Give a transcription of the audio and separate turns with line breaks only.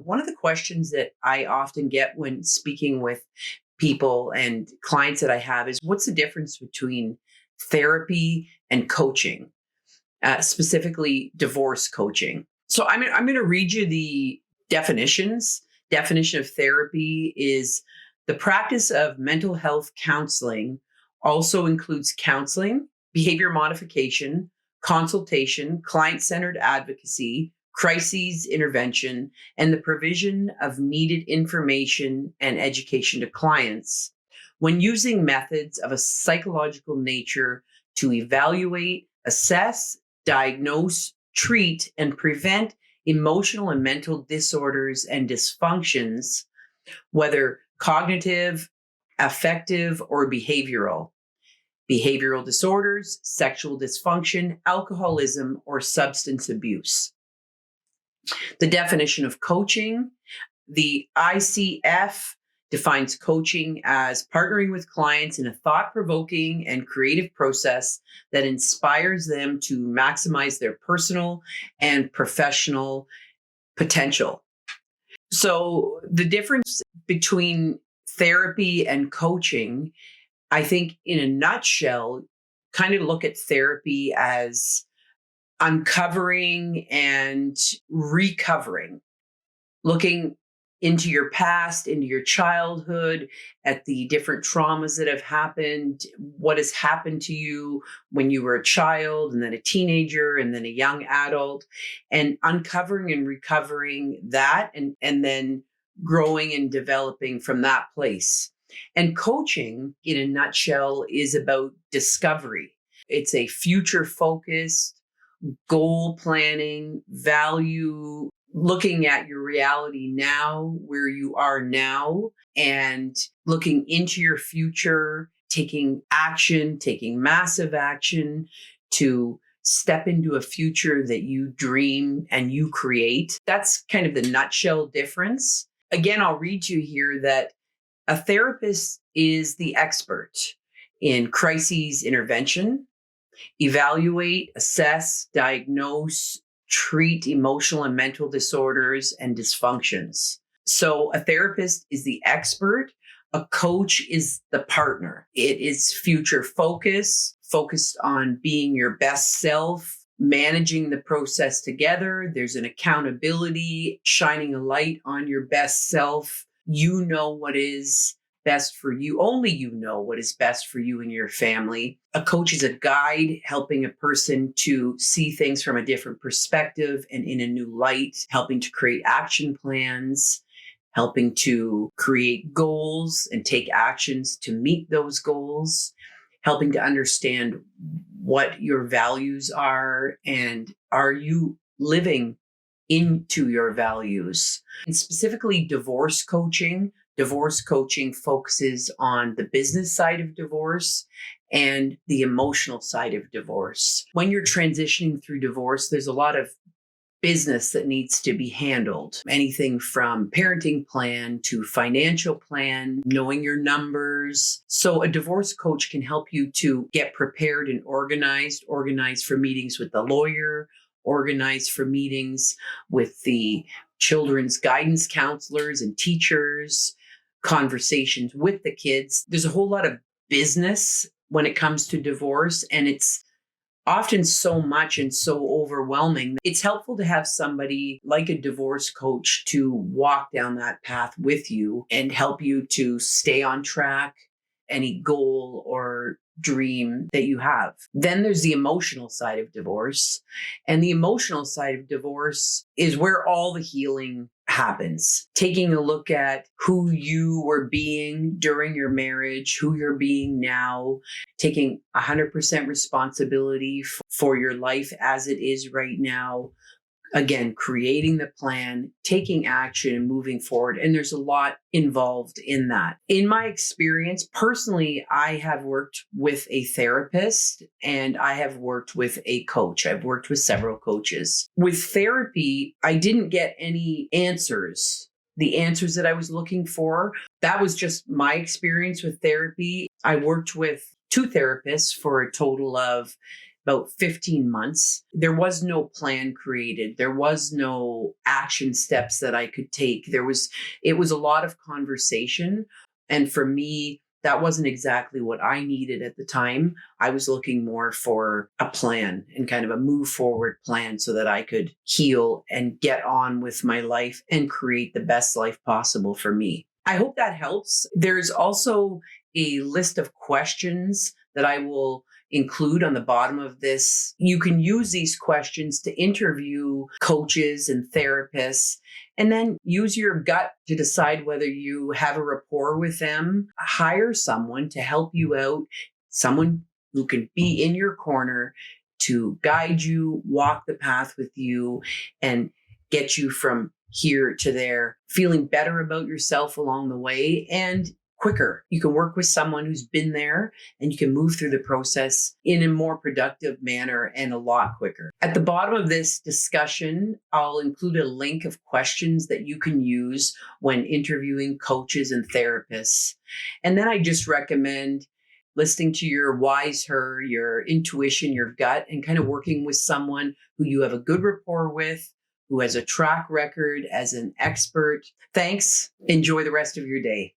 one of the questions that I often get when speaking with people and clients that I have is what's the difference between therapy and coaching, specifically divorce coaching? So I'm going to read you the definitions. Definition of therapy is the practice of mental health counseling, also includes counseling, behavior modification, consultation, client-centered advocacy, crises intervention, and the provision of needed information and education to clients when using methods of a psychological nature to evaluate, assess, diagnose, treat, and prevent emotional and mental disorders and dysfunctions, whether cognitive, affective, or behavioral disorders, sexual dysfunction, alcoholism, or substance abuse. The definition of coaching, the ICF defines coaching as partnering with clients in a thought-provoking and creative process that inspires them to maximize their personal and professional potential. So the difference between therapy and coaching, I think in a nutshell, kind of look at therapy as uncovering and recovering, looking into your past, into your childhood, at the different traumas that have happened, what has happened to you when you were a child and then a teenager and then a young adult, and uncovering and recovering that and then growing and developing from that place. And coaching, in a nutshell, is about discovery. It's a future-focused, goal planning, value, looking at your reality now, where you are now, and looking into your future, taking action, taking massive action to step into a future that you dream and you create. That's kind of the nutshell difference. Again, I'll read you here that a therapist is the expert in crises intervention, evaluate, assess, diagnose, treat emotional and mental disorders and dysfunctions. So a therapist is the expert. A coach is the partner. It is future focused on being your best self, managing the process together. There's an accountability, shining a light on your best self. You know what is best for you. Only you know what is best for you and your family. A coach is a guide, helping a person to see things from a different perspective and in a new light, helping to create action plans, helping to create goals and take actions to meet those goals, helping to understand what your values are and are you living into your values. And specifically divorce coaching focuses on the business side of divorce and the emotional side of divorce. When you're transitioning through divorce, there's a lot of business that needs to be handled. Anything from parenting plan to financial plan, knowing your numbers. So a divorce coach can help you to get prepared and organized for meetings with the lawyer, organized for meetings with the children's guidance counselors and teachers, conversations with the kids. There's a whole lot of business when it comes to divorce, and it's often so much and so overwhelming. It's helpful to have somebody like a divorce coach to walk down that path with you and help you to stay on track, any goal or dream that you have. Then there's the emotional side of divorce. And the emotional side of divorce is where all the healing happens. Taking a look at who you were being during your marriage, who you're being now, taking 100% responsibility for your life as it is right now. Again, creating the plan, taking action and moving forward. And there's a lot involved in that. In my experience, personally, I have worked with a therapist and I have worked with a coach. I've worked with several coaches. With therapy, I didn't get any answers. The answers that I was looking for. That was just my experience with therapy. I worked with 2 therapists for a total of about 15 months. There was no plan created. There was no action steps that I could take. It was a lot of conversation. And for me, that wasn't exactly what I needed at the time. I was looking more for a plan and kind of a move forward plan so that I could heal and get on with my life and create the best life possible for me. I hope that helps. There's also a list of questions that I will include on the bottom of this. You can use these questions to interview coaches and therapists, and then use your gut to decide whether you have a rapport with them. Hire someone to help you out, someone who can be in your corner to guide you, walk the path with you, and get you from here to there, feeling better about yourself along the way and quicker. You can work with someone who's been there and you can move through the process in a more productive manner and a lot quicker. At the bottom of this discussion, I'll include a link of questions that you can use when interviewing coaches and therapists. And then I just recommend listening to your wise her, your intuition, your gut, and kind of working with someone who you have a good rapport with, who has a track record as an expert. Thanks. Enjoy the rest of your day.